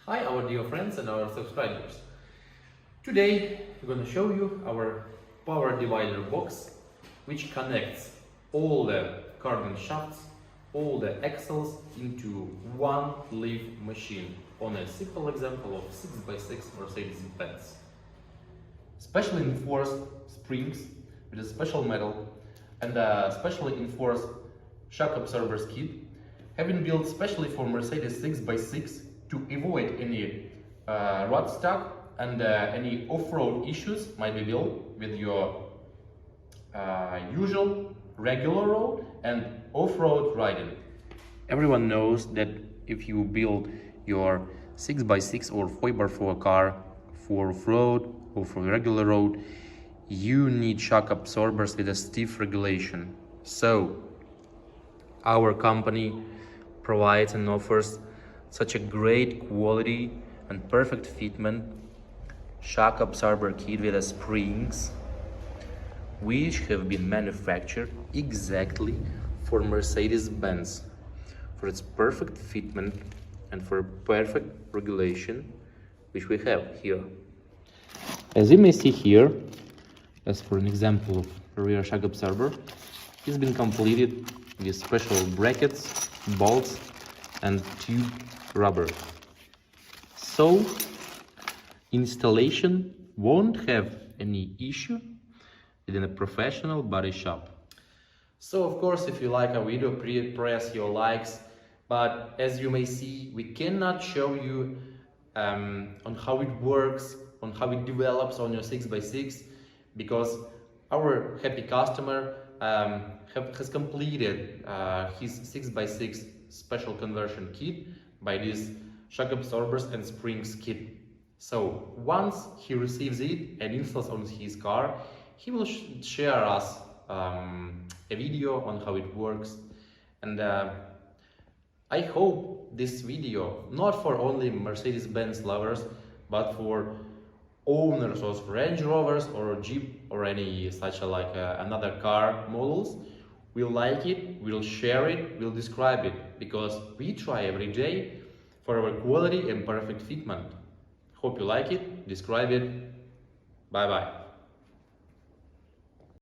Hi our dear friends and our subscribers. Today we're going to show you our power divider box, which connects all the carbon shafts, all the axles into one leaf machine on a simple example of 6x6 Mercedes-Benz. Specially enforced springs with a special metal and a specially enforced shock absorbers kit have been built specially for Mercedes 6x6 to avoid any rod stuck and any off-road issues might be built with your usual regular road and off-road riding. Everyone knows that if you build your 6x6 or 4x4 car for off-road or for regular road, you need shock absorbers with a stiff regulation. So our company provides and offers such a great quality and perfect fitment shock absorber kit with the springs, which have been manufactured exactly for Mercedes-Benz, for its perfect fitment and for perfect regulation, which we have here. As you may see here, as for an example of a rear shock absorber, it's been completed with special brackets, bolts and tube rubber. So installation won't have any issue within a professional body shop. So of course, if you like our video, press your likes, but as you may see, we cannot show you on how it works, on how it develops on your 6x6, because our happy customer has completed his 6x6 special conversion kit by these shock absorbers and springs kit. So once he receives it and installs on his car, he will share us a video on how it works. And I hope this video, not for only Mercedes-Benz lovers, but for owners of Range Rovers or Jeep or any such another car models, will like it, will share it, will describe it, because we try every day for our quality and perfect fitment. Hope you like it, describe it. Bye bye.